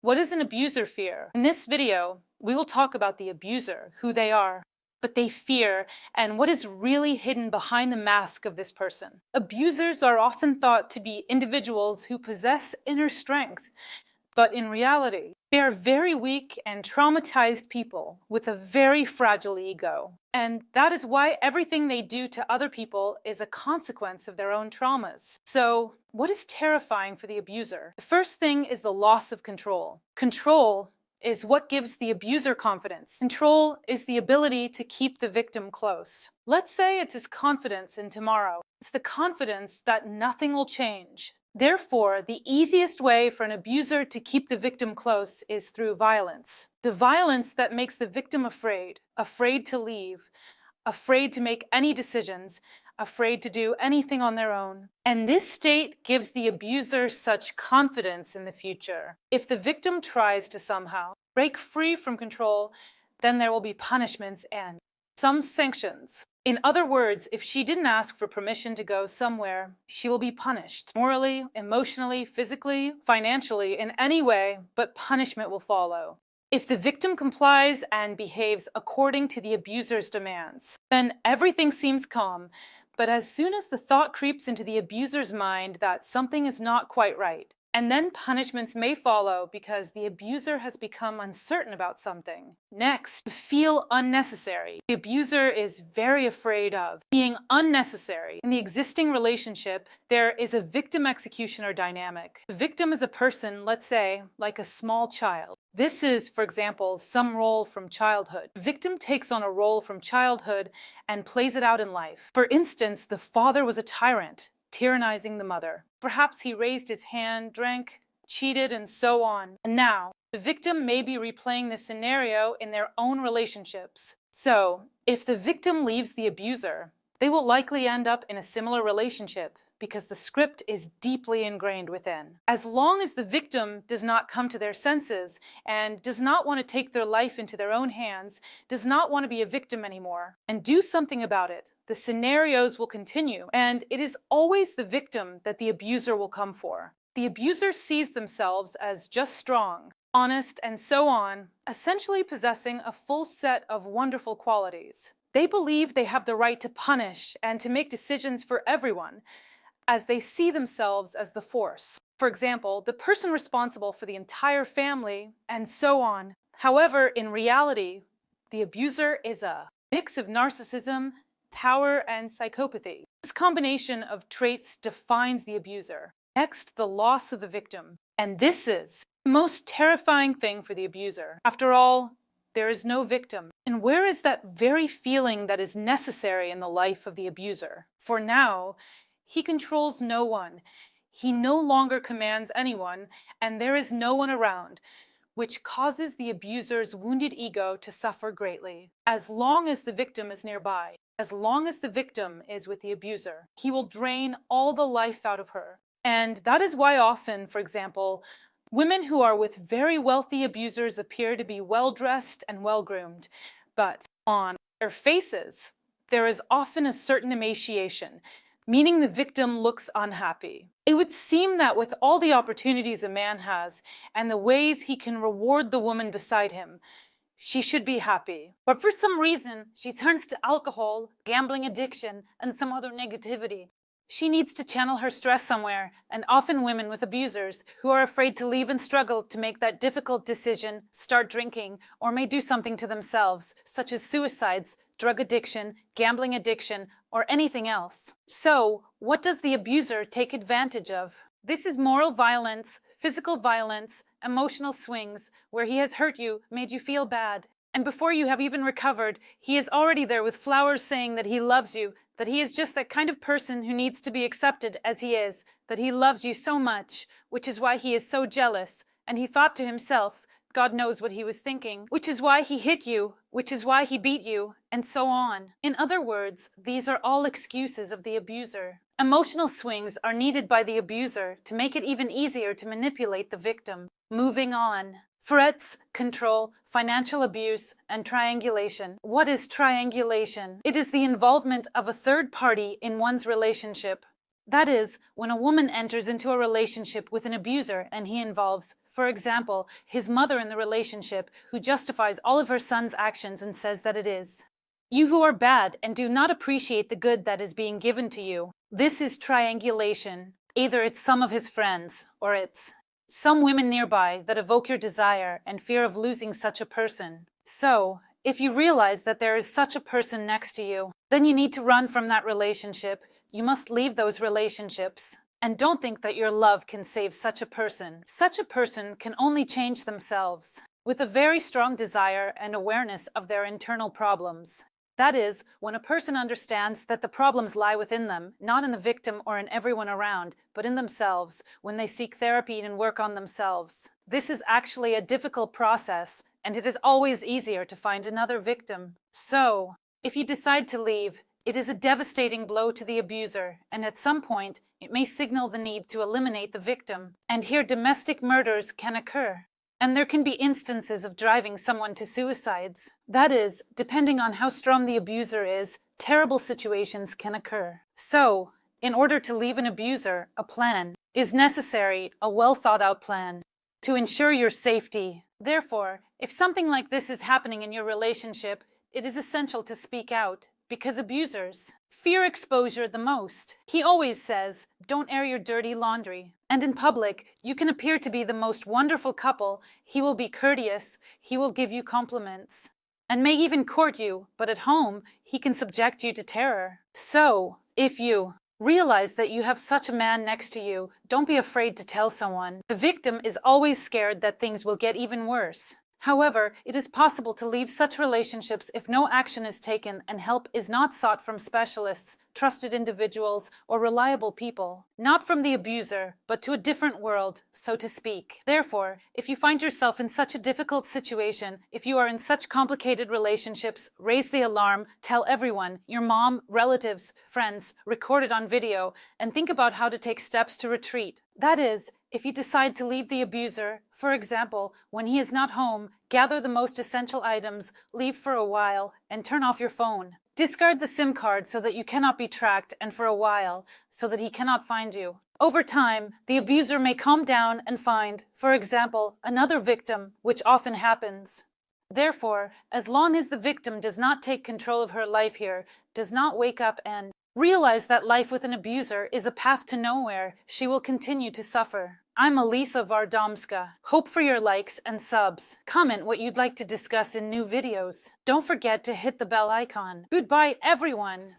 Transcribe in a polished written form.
What is an abuser fear? In this video, we will talk about the abuser, who they are, what they fear, and what is really hidden behind the mask of this person. Abusers are often thought to be individuals who possess inner strength, but in reality, they are very weak and traumatized people with a very fragile ego. And that is why everything they do to other people is a consequence of their own traumas. So, what is terrifying for the abuser? The first thing is the loss of control. Control is what gives the abuser confidence. Control is the ability to keep the victim close. Let's say it's his confidence in tomorrow. It's the confidence that nothing will change. Therefore, the easiest way for an abuser to keep the victim close is through violence. The violence that makes the victim afraid, afraid to leave, afraid to make any decisions, afraid to do anything on their own. And this state gives the abuser such confidence in the future. If the victim tries to somehow break free from control, then there will be punishments and some sanctions. In other words, if she didn't ask for permission to go somewhere, she will be punished. Morally, emotionally, physically, financially, in any way, but punishment will follow. If the victim complies and behaves according to the abuser's demands, then everything seems calm. But as soon as the thought creeps into the abuser's mind that something is not quite right, and then punishments may follow because the abuser has become uncertain about something. Next, feel unnecessary. The abuser is very afraid of being unnecessary. In the existing relationship, there is a victim executioner dynamic. The victim is a person, let's say, like a small child. This is, for example, some role from childhood. The victim takes on a role from childhood and plays it out in life. For instance, the father was a tyrant, tyrannizing the mother. Perhaps he raised his hand, drank, cheated, and so on. And now, the victim may be replaying this scenario in their own relationships. So, if the victim leaves the abuser, they will likely end up in a similar relationship because the script is deeply ingrained within. As long as the victim does not come to their senses and does not want to take their life into their own hands, does not want to be a victim anymore, and do something about it, the scenarios will continue, and it is always the victim that the abuser will come for. The abuser sees themselves as just strong, honest, and so on, essentially possessing a full set of wonderful qualities. They believe they have the right to punish and to make decisions for everyone, as they see themselves as the force. For example, the person responsible for the entire family, and so on. However, in reality, the abuser is a mix of narcissism, power, and psychopathy. This combination of traits defines the abuser. Next, the loss of the victim. And this is the most terrifying thing for the abuser. After all, there is no victim. And where is that very feeling that is necessary in the life of the abuser? For now, he controls no one. He no longer commands anyone, and there is no one around, which causes the abuser's wounded ego to suffer greatly. As long as the victim is nearby, as long as the victim is with the abuser, he will drain all the life out of her. And that is why often, for example, women who are with very wealthy abusers appear to be well-dressed and well-groomed, but on their faces, there is often a certain emaciation, meaning the victim looks unhappy. It would seem that with all the opportunities a man has and the ways he can reward the woman beside him, she should be happy. But for some reason, she turns to alcohol, gambling addiction, and some other negativity. She needs to channel her stress somewhere, and often women with abusers who are afraid to leave and struggle to make that difficult decision, start drinking, or may do something to themselves, such as suicides, drug addiction, gambling addiction, or anything else. So, what does the abuser take advantage of? This is moral violence, physical violence, emotional swings, where he has hurt you, made you feel bad. And before you have even recovered, he is already there with flowers saying that he loves you, that he is just that kind of person who needs to be accepted as he is, that he loves you so much, which is why he is so jealous. And he thought to himself, God knows what he was thinking, which is why he hit you, which is why he beat you, and so on. In other words, these are all excuses of the abuser. Emotional swings are needed by the abuser to make it even easier to manipulate the victim. Moving on. Threats, control, financial abuse, and triangulation. What is triangulation? It is the involvement of a third party in one's relationship. That is, when a woman enters into a relationship with an abuser and he involves, for example, his mother in the relationship, who justifies all of her son's actions and says that it is. You who are bad and do not appreciate the good that is being given to you. This is triangulation. Either it's some of his friends, or it's some women nearby that evoke your desire and fear of losing such a person. So, if you realize that there is such a person next to you, then you need to run from that relationship. You must leave those relationships. And don't think that your love can save such a person. Such a person can only change themselves with a very strong desire and awareness of their internal problems. That is, when a person understands that the problems lie within them, not in the victim or in everyone around, but in themselves, when they seek therapy and work on themselves. This is actually a difficult process, and it is always easier to find another victim. So, if you decide to leave, it is a devastating blow to the abuser, and at some point, it may signal the need to eliminate the victim. And here domestic murders can occur. And there can be instances of driving someone to suicides. That is, depending on how strong the abuser is, terrible situations can occur. So, in order to leave an abuser, a plan is necessary, a well-thought-out plan, to ensure your safety. Therefore, if something like this is happening in your relationship, it is essential to speak out, because abusers fear exposure the most. He always says, don't air your dirty laundry. And in public, you can appear to be the most wonderful couple. He will be courteous, he will give you compliments, and may even court you, but at home, he can subject you to terror. So, if you realize that you have such a man next to you, don't be afraid to tell someone. The victim is always scared that things will get even worse. However, it is possible to leave such relationships if no action is taken and help is not sought from specialists, trusted individuals, or reliable people. Not from the abuser, but to a different world, so to speak. Therefore, if you find yourself in such a difficult situation, if you are in such complicated relationships, raise the alarm, tell everyone, your mom, relatives, friends, record it on video, and think about how to take steps to retreat. That is, if you decide to leave the abuser, for example, when he is not home, gather the most essential items, leave for a while, and turn off your phone. Discard the SIM card so that you cannot be tracked, and for a while, so that he cannot find you. Over time, the abuser may calm down and find, for example, another victim, which often happens. Therefore, as long as the victim does not take control of her life here, does not wake up and realize that life with an abuser is a path to nowhere, she will continue to suffer. I'm Elisa Vardomska. Hope for your likes and subs. Comment what you'd like to discuss in new videos. Don't forget to hit the bell icon. Goodbye, everyone.